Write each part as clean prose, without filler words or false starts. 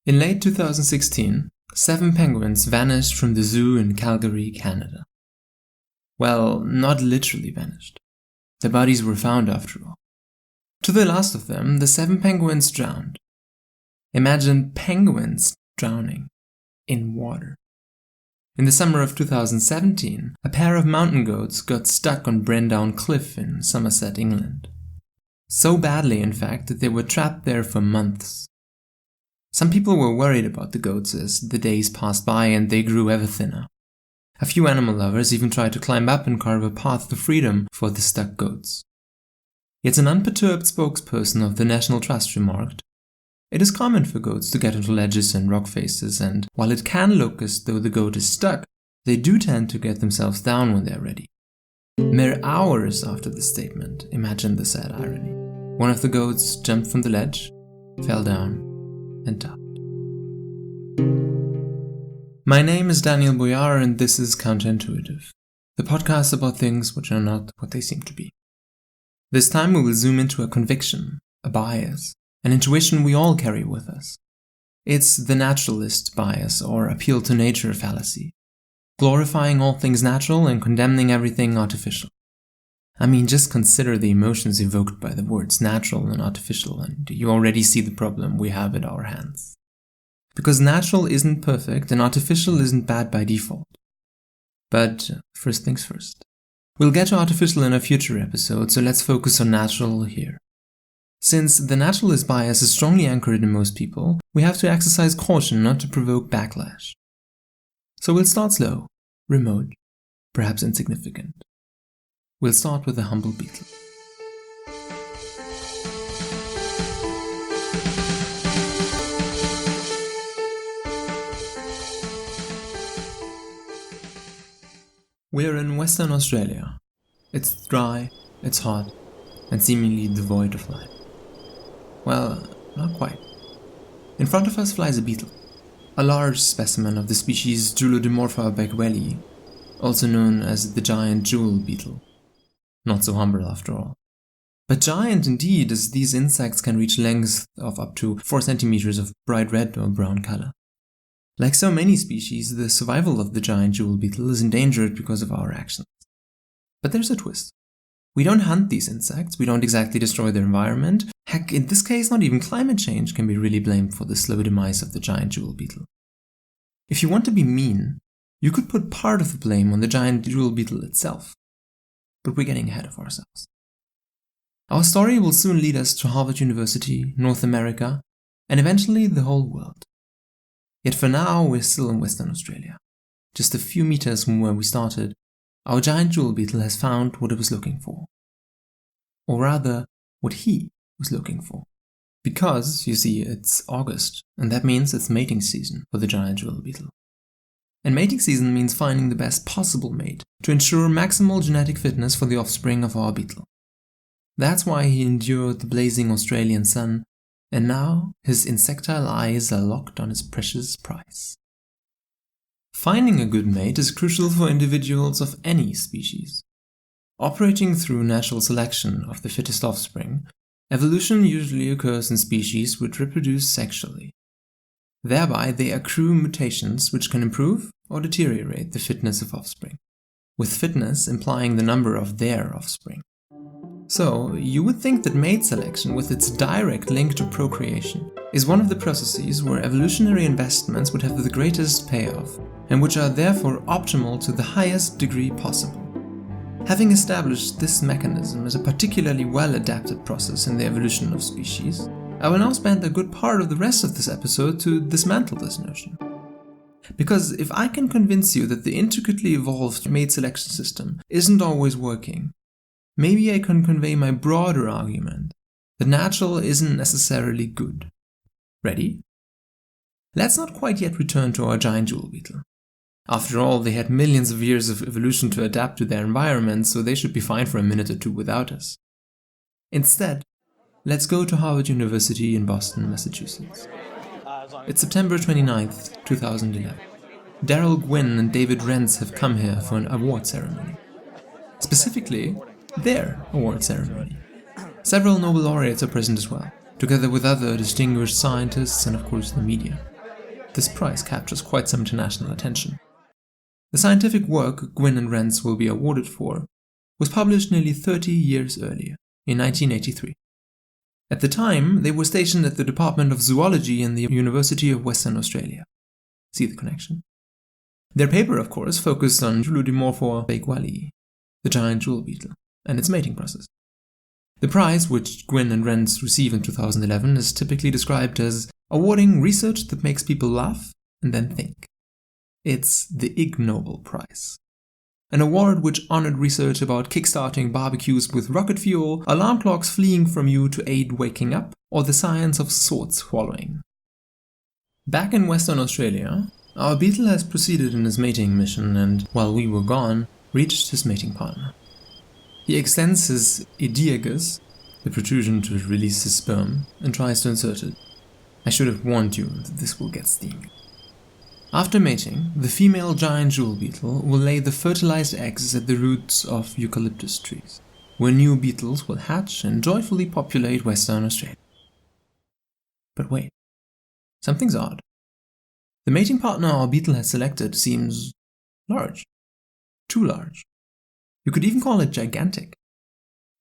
In late 2016, 7 penguins vanished from the zoo in Calgary, Canada. Well, not literally vanished. Their bodies were found after all. To the last of them, the 7 penguins drowned. Imagine penguins drowning in water. In the summer of 2017, a pair of mountain goats got stuck on Brendown Cliff in Somerset, England. So badly, in fact, that they were trapped there for months. Some people were worried about the goats as the days passed by and they grew ever thinner. A few animal lovers even tried to climb up and carve a path to freedom for the stuck goats. Yet an unperturbed spokesperson of the National Trust remarked, "It is common for goats to get into ledges and rock faces, and while it can look as though the goat is stuck, they do tend to get themselves down when they are ready." Mere hours after the statement, imagine the sad irony. One of the goats jumped from the ledge, fell down, and died. My name is Daniel Boyar and this is Counterintuitive, the podcast about things which are not what they seem to be. This time we will zoom into a conviction, a bias, an intuition we all carry with us. It's the naturalist bias or appeal to nature fallacy, glorifying all things natural and condemning everything artificial. I mean, just consider the emotions evoked by the words natural and artificial, and you already see the problem we have at our hands. Because natural isn't perfect and artificial isn't bad by default. But first things first. We'll get to artificial in a future episode, so let's focus on natural here. Since the naturalist bias is strongly anchored in most people, we have to exercise caution not to provoke backlash. So we'll start slow, remote, perhaps insignificant. We'll start with a humble beetle. We're in Western Australia. It's dry, it's hot, and seemingly devoid of life. Well, not quite. In front of us flies a beetle, a large specimen of the species Julodimorpha beckwelli, also known as the giant jewel beetle. Not so humble after all. But giant indeed, as these insects can reach lengths of up to 4 centimeters of bright red or brown color. Like so many species, the survival of the giant jewel beetle is endangered because of our actions. But there's a twist. We don't hunt these insects, we don't exactly destroy their environment. Heck, in this case, not even climate change can be really blamed for the slow demise of the giant jewel beetle. If you want to be mean, you could put part of the blame on the giant jewel beetle itself. But we're getting ahead of ourselves. Our story will soon lead us to Harvard University, North America, and eventually the whole world. Yet for now, we're still in Western Australia. Just a few meters from where we started, our giant jewel beetle has found what it was looking for. Or rather, what he was looking for. Because, you see, it's August, and that means it's mating season for the giant jewel beetle. And mating season means finding the best possible mate to ensure maximal genetic fitness for the offspring of our beetle. That's why he endured the blazing Australian sun, and now his insectile eyes are locked on his precious prize. Finding a good mate is crucial for individuals of any species. Operating through natural selection of the fittest offspring, evolution usually occurs in species which reproduce sexually. Thereby, they accrue mutations which can improve or deteriorate the fitness of offspring, with fitness implying the number of their offspring. So, you would think that mate selection, with its direct link to procreation, is one of the processes where evolutionary investments would have the greatest payoff, and which are therefore optimal to the highest degree possible. Having established this mechanism as a particularly well-adapted process in the evolution of species, I will now spend a good part of the rest of this episode to dismantle this notion. Because if I can convince you that the intricately evolved mate selection system isn't always working, maybe I can convey my broader argument that natural isn't necessarily good. Ready? Let's not quite yet return to our giant jewel beetle. After all, they had millions of years of evolution to adapt to their environment, so they should be fine for a minute or two without us. Instead, let's go to Harvard University in Boston, Massachusetts. It's September 29th, 2011. Daryl Gwynn and David Rentz have come here for an award ceremony. Specifically, their award ceremony. Several Nobel laureates are present as well, together with other distinguished scientists and of course the media. this prize captures quite some international attention. The scientific work Gwyn and Rentz will be awarded for was published nearly 30 years earlier, in 1983. At the time, they were stationed at the Department of Zoology in the University of Western Australia. See the connection? Their paper, of course, focused on Julodimorpha baekwalii, the giant jewel beetle, and its mating process. The prize, which Gwyn and Rentz received in 2011, is typically described as awarding research that makes people laugh and then think. It's the Ig Nobel Prize, an award which honored research about kickstarting barbecues with rocket fuel, alarm clocks fleeing from you to aid waking up, or the science of sword swallowing. Back in Western Australia, our beetle has proceeded in his mating mission and, while we were gone, reached his mating partner. He extends his ideagus, the protrusion to release his sperm, and tries to insert it. I should have warned you that this will get steamy. After mating, the female giant jewel beetle will lay the fertilized eggs at the roots of eucalyptus trees, where new beetles will hatch and joyfully populate Western Australia. But wait, something's odd. The mating partner our beetle has selected seems large. Too large. You could even call it gigantic.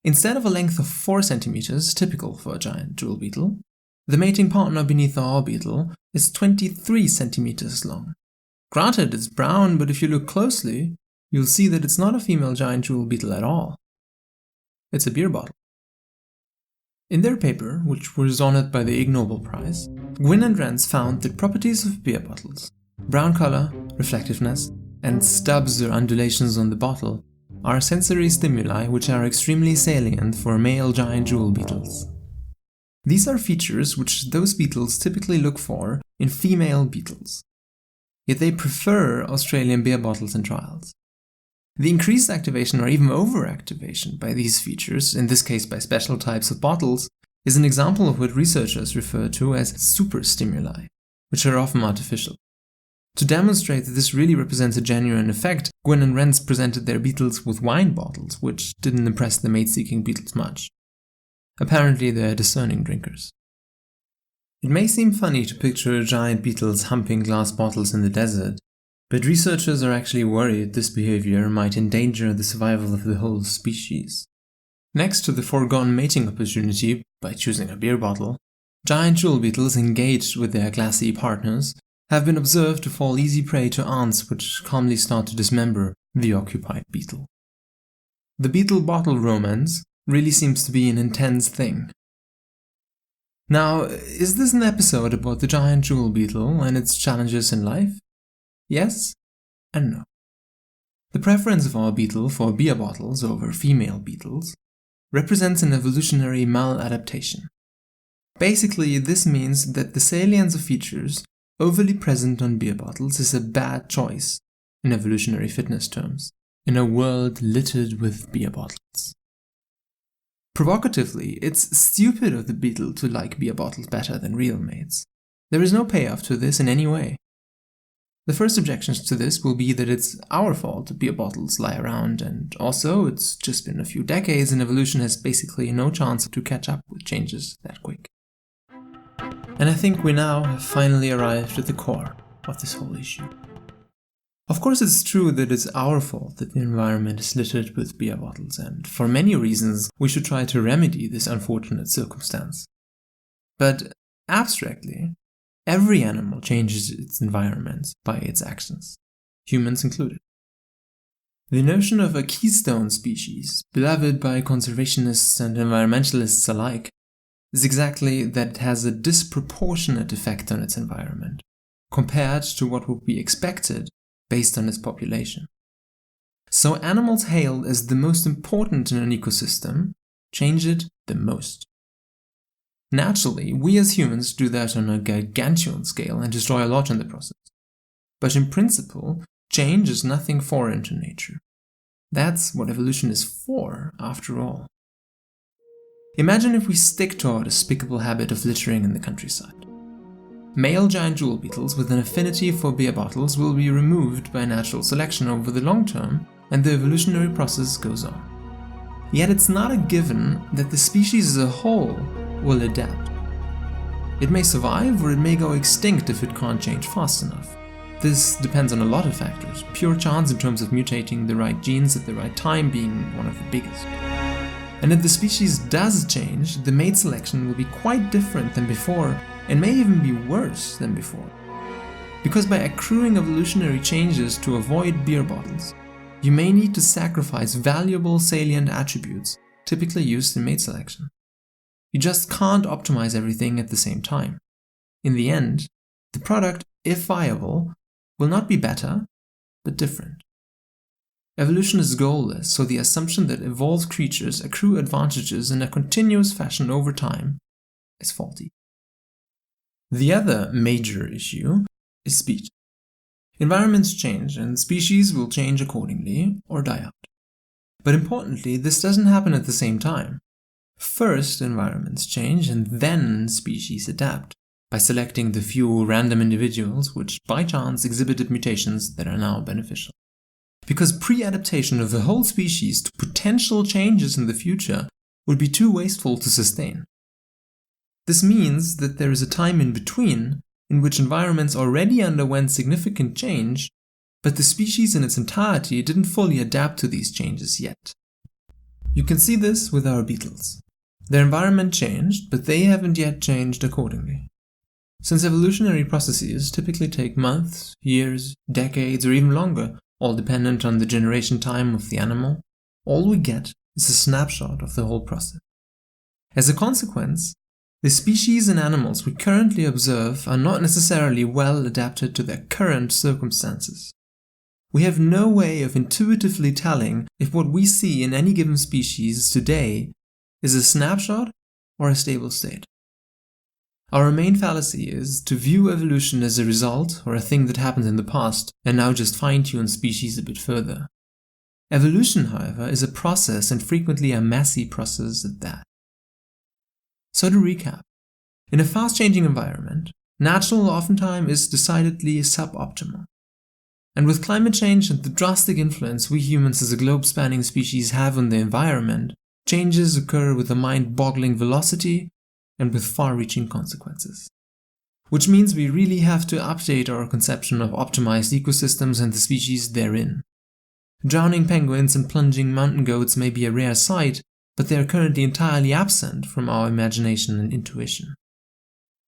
Instead of a length of 4 centimeters, typical for a giant jewel beetle, the mating partner beneath our beetle is 23 centimeters long. Granted, it's brown, but if you look closely, you'll see that it's not a female giant jewel beetle at all. It's a beer bottle. In their paper, which was honored by the Ig Nobel Prize, Gwyn and Rentz found that properties of beer bottles, brown color, reflectiveness, and stubs or undulations on the bottle, are sensory stimuli which are extremely salient for male giant jewel beetles. These are features which those beetles typically look for in female beetles. Yet they prefer Australian beer bottles in trials. The increased activation or even overactivation by these features, in this case by special types of bottles, is an example of what researchers refer to as superstimuli, which are often artificial. To demonstrate that this really represents a genuine effect, Gwyn and Rentz presented their beetles with wine bottles, which didn't impress the mate-seeking beetles much. Apparently they're discerning drinkers. It may seem funny to picture giant beetles humping glass bottles in the desert, but researchers are actually worried this behavior might endanger the survival of the whole species. Next to the foregone mating opportunity by choosing a beer bottle, giant jewel beetles engaged with their glassy partners have been observed to fall easy prey to ants which calmly start to dismember the occupied beetle. The beetle-bottle romance really seems to be an intense thing. Now, is this an episode about the giant jewel beetle and its challenges in life? Yes and no. The preference of our beetle for beer bottles over female beetles represents an evolutionary maladaptation. Basically, this means that the salience of features overly present on beer bottles is a bad choice, in evolutionary fitness terms, in a world littered with beer bottles. Provocatively, it's stupid of the beetle to like beer bottles better than real mates. There is no payoff to this in any way. The first objections to this will be that it's our fault that beer bottles lie around, and also it's just been a few decades and evolution has basically no chance to catch up with changes that quick. And I think we now have finally arrived at the core of this whole issue. Of course, it's true that it's our fault that the environment is littered with beer bottles, and for many reasons we should try to remedy this unfortunate circumstance. But abstractly, every animal changes its environment by its actions, humans included. The notion of a keystone species, beloved by conservationists and environmentalists alike, is exactly that it has a disproportionate effect on its environment, compared to what would be expected based on its population. So animals hailed as the most important in an ecosystem change it the most. Naturally, we as humans do that on a gargantuan scale and destroy a lot in the process. But in principle, change is nothing foreign to nature. That's what evolution is for, after all. Imagine if we stick to our despicable habit of littering in the countryside. Male giant jewel beetles with an affinity for beer bottles will be removed by natural selection over the long term, and the evolutionary process goes on. Yet it's not a given that the species as a whole will adapt. It may survive or it may go extinct if it can't change fast enough. This depends on a lot of factors, pure chance in terms of mutating the right genes at the right time being one of the biggest. And if the species does change, the mate selection will be quite different than before and may even be worse than before. Because by accruing evolutionary changes to avoid beer bottles, you may need to sacrifice valuable salient attributes typically used in mate selection. You just can't optimize everything at the same time. In the end, the product, if viable, will not be better, but different. Evolution is goalless, so the assumption that evolved creatures accrue advantages in a continuous fashion over time is faulty. The other major issue is speed. Environments change and species will change accordingly or die out. But importantly, this doesn't happen at the same time. First, environments change and then species adapt by selecting the few random individuals which by chance exhibited mutations that are now beneficial. Because pre-adaptation of the whole species to potential changes in the future would be too wasteful to sustain. This means that there is a time in between in which environments already underwent significant change, but the species in its entirety didn't fully adapt to these changes yet. You can see this with our beetles. Their environment changed, but they haven't yet changed accordingly. Since evolutionary processes typically take months, years, decades, or even longer, all dependent on the generation time of the animal, all we get is a snapshot of the whole process. As a consequence, the species and animals we currently observe are not necessarily well adapted to their current circumstances. We have no way of intuitively telling if what we see in any given species today is a snapshot or a stable state. Our main fallacy is to view evolution as a result or a thing that happened in the past and now just fine-tune species a bit further. Evolution, however, is a process and frequently a messy process at that. So to recap, in a fast-changing environment, natural oftentimes is decidedly suboptimal. And with climate change and the drastic influence we humans as a globe-spanning species have on the environment, changes occur with a mind-boggling velocity and with far-reaching consequences. Which means we really have to update our conception of optimized ecosystems and the species therein. Drowning penguins and plunging mountain goats may be a rare sight, but they are currently entirely absent from our imagination and intuition.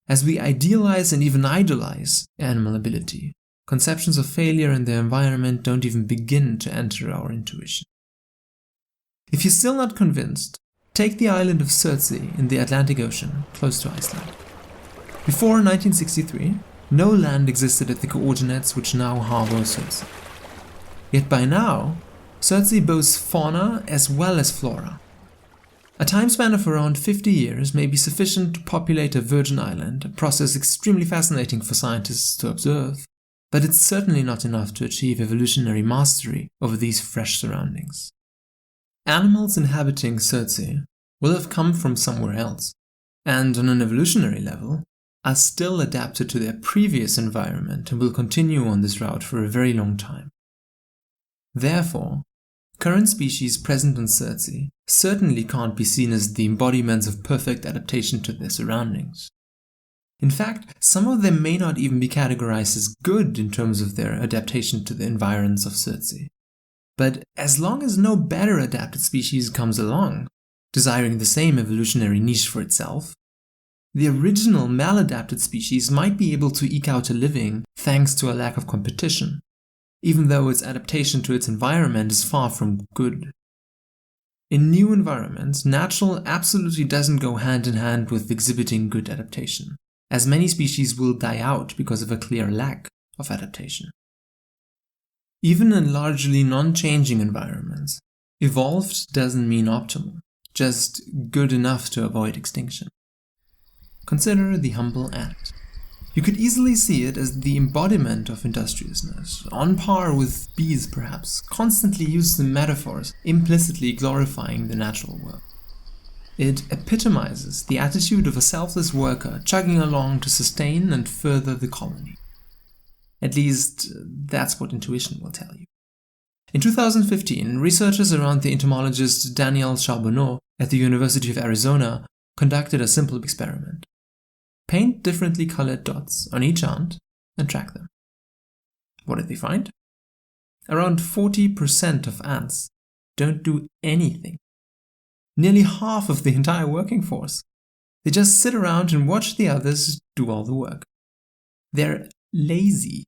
As we idealize and even idolize animal ability, conceptions of failure in their environment don't even begin to enter our intuition. If you're still not convinced, take the island of Surtsey in the Atlantic Ocean, close to Iceland. Before 1963, no land existed at the coordinates which now harbor Surtsey. Yet by now, Surtsey boasts fauna as well as flora. A time span of around 50 years may be sufficient to populate a virgin island, a process extremely fascinating for scientists to observe, but it's certainly not enough to achieve evolutionary mastery over these fresh surroundings. Animals inhabiting Surtsey will have come from somewhere else, and on an evolutionary level, are still adapted to their previous environment and will continue on this route for a very long time. Therefore, current species present on Surtsey certainly can't be seen as the embodiments of perfect adaptation to their surroundings. In fact, some of them may not even be categorized as good in terms of their adaptation to the environs of Surtsey. But as long as no better adapted species comes along, desiring the same evolutionary niche for itself, the original maladapted species might be able to eke out a living thanks to a lack of competition, even though its adaptation to its environment is far from good. In new environments, natural absolutely doesn't go hand in hand with exhibiting good adaptation, as many species will die out because of a clear lack of adaptation. Even in largely non-changing environments, evolved doesn't mean optimal, just good enough to avoid extinction. Consider the humble ant. You could easily see it as the embodiment of industriousness, on par with bees perhaps, constantly used in metaphors, implicitly glorifying the natural world. It epitomizes the attitude of a selfless worker chugging along to sustain and further the colony. At least, that's what intuition will tell you. In 2015, researchers around the entomologist Daniel Charbonneau at the University of Arizona conducted a simple experiment. paint differently colored dots on each ant and track them. What did they find? Around 40% of ants don't do anything. Nearly half of the entire working force. They just sit around and watch the others do all the work. They're lazy.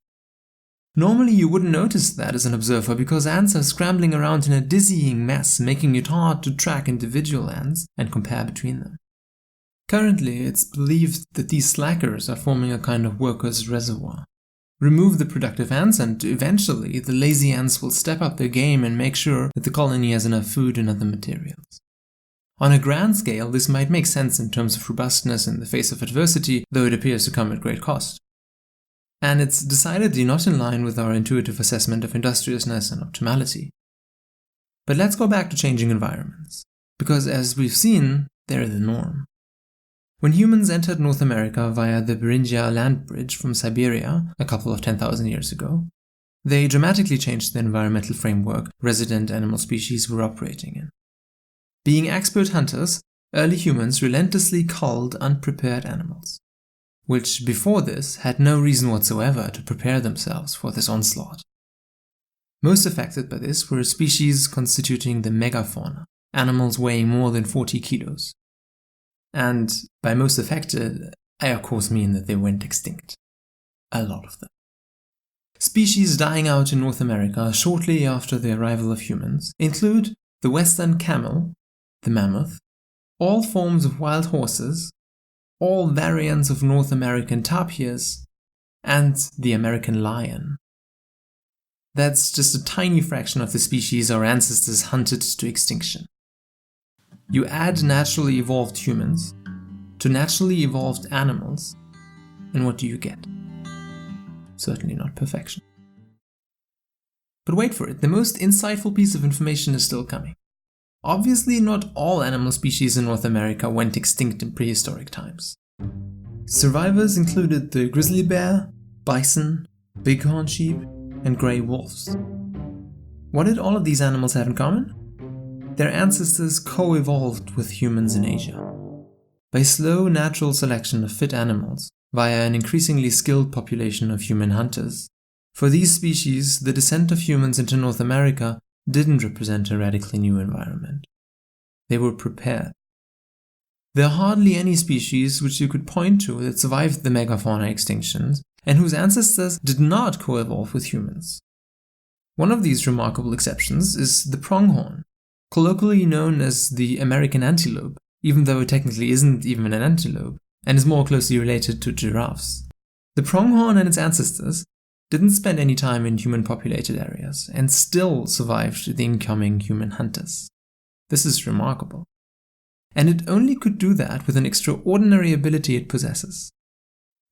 Normally you wouldn't notice that as an observer because ants are scrambling around in a dizzying mess, making it hard to track individual ants and compare between them. Currently, it's believed that these slackers are forming a kind of workers' reservoir. Remove the productive ants and eventually the lazy ants will step up their game and make sure that the colony has enough food and other materials. On a grand scale, this might make sense in terms of robustness in the face of adversity, though it appears to come at great cost. And it's decidedly not in line with our intuitive assessment of industriousness and optimality. But let's go back to changing environments, because as we've seen, they're the norm. When humans entered North America via the Beringia land bridge from Siberia a couple of 10,000 years ago, they dramatically changed the environmental framework resident animal species were operating in. Being expert hunters, early humans relentlessly culled unprepared animals, which before this had no reason whatsoever to prepare themselves for this onslaught. Most affected by this were species constituting the megafauna, animals weighing more than 40 kilos. And by most affected, I of course mean that they went extinct. A lot of them. Species dying out in North America shortly after the arrival of humans include the western camel, the mammoth, all forms of wild horses, all variants of North American tapirs, and the American lion. That's just a tiny fraction of the species our ancestors hunted to extinction. You add naturally evolved humans to naturally evolved animals, and what do you get? Certainly not perfection. But wait for it, the most insightful piece of information is still coming. Obviously, not all animal species in North America went extinct in prehistoric times. Survivors included the grizzly bear, bison, bighorn sheep, and grey wolves. What did all of these animals have in common? Their ancestors co-evolved with humans in Asia. By slow natural selection of fit animals, via an increasingly skilled population of human hunters, for these species, the descent of humans into North America didn't represent a radically new environment. They were prepared. There are hardly any species which you could point to that survived the megafauna extinctions and whose ancestors did not co-evolve with humans. One of these remarkable exceptions is the pronghorn, colloquially known as the American antelope, even though it technically isn't even an antelope, and is more closely related to giraffes. The pronghorn and its ancestors didn't spend any time in human-populated areas, and still survived the incoming human hunters. This is remarkable. And it only could do that with an extraordinary ability it possesses.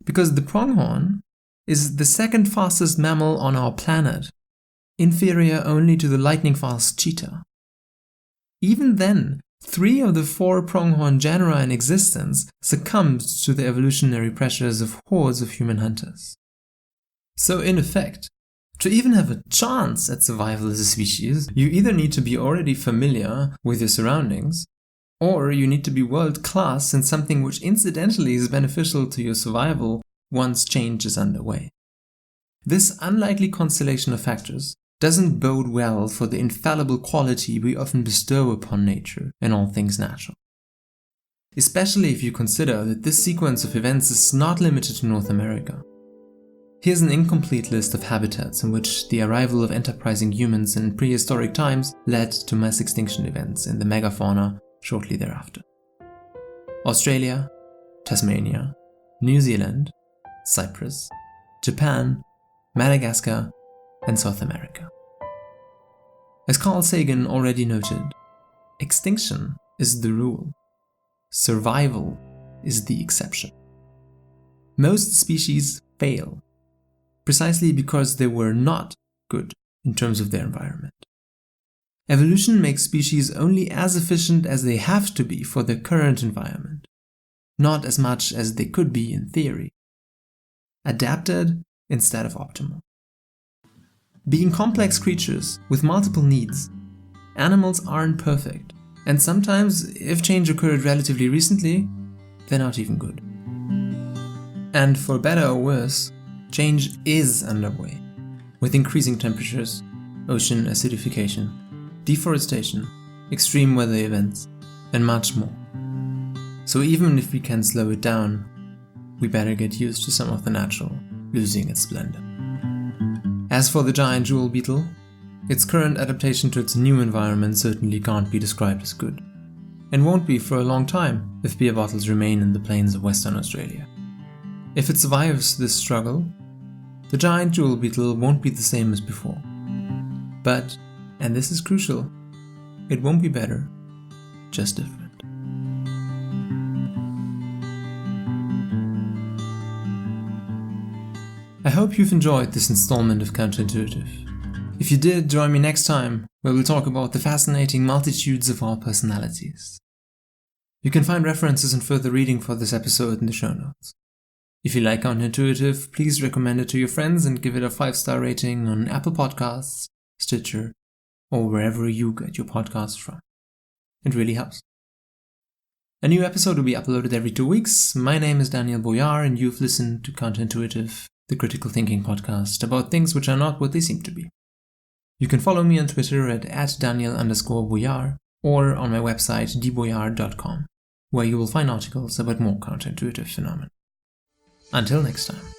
Because the pronghorn is the second fastest mammal on our planet, inferior only to the lightning-fast cheetah. Even then, 3 of the 4 pronghorn genera in existence succumbed to the evolutionary pressures of hordes of human hunters. So in effect, to even have a chance at survival as a species, you either need to be already familiar with your surroundings, or you need to be world-class in something which incidentally is beneficial to your survival once change is underway. This unlikely constellation of factors doesn't bode well for the infallible quality we often bestow upon nature and all things natural. Especially if you consider that this sequence of events is not limited to North America. Here's an incomplete list of habitats in which the arrival of enterprising humans in prehistoric times led to mass extinction events in the megafauna shortly thereafter. Australia, Tasmania, New Zealand, Cyprus, Japan, Madagascar, and South America. As Carl Sagan already noted, extinction is the rule. Survival is the exception. Most species fail, precisely because they were not good in terms of their environment. Evolution makes species only as efficient as they have to be for their current environment, not as much as they could be in theory. Adapted instead of optimal. Being complex creatures with multiple needs, animals aren't perfect, and sometimes, if change occurred relatively recently, they're not even good. And for better or worse, change is underway, with increasing temperatures, ocean acidification, deforestation, extreme weather events, and much more. So even if we can slow it down, we better get used to some of the natural losing its splendor. As for the giant jewel beetle, its current adaptation to its new environment certainly can't be described as good, and won't be for a long time if beer bottles remain in the plains of Western Australia. If it survives this struggle, the giant jewel beetle won't be the same as before. But, and this is crucial, it won't be better, just different. I hope you've enjoyed this installment of Counterintuitive. If you did, join me next time, where we'll talk about the fascinating multitudes of our personalities. You can find references and further reading for this episode in the show notes. If you like Counterintuitive, please recommend it to your friends and give it a 5-star rating on Apple Podcasts, Stitcher, or wherever you get your podcasts from. It really helps. A new episode will be uploaded every 2 weeks. My name is Daniel Boyar, and you've listened to Counterintuitive, the critical thinking podcast about things which are not what they seem to be. You can follow me on Twitter at @Daniel_Boyar or on my website dboyar.com, where you will find articles about more counterintuitive phenomena. Until next time.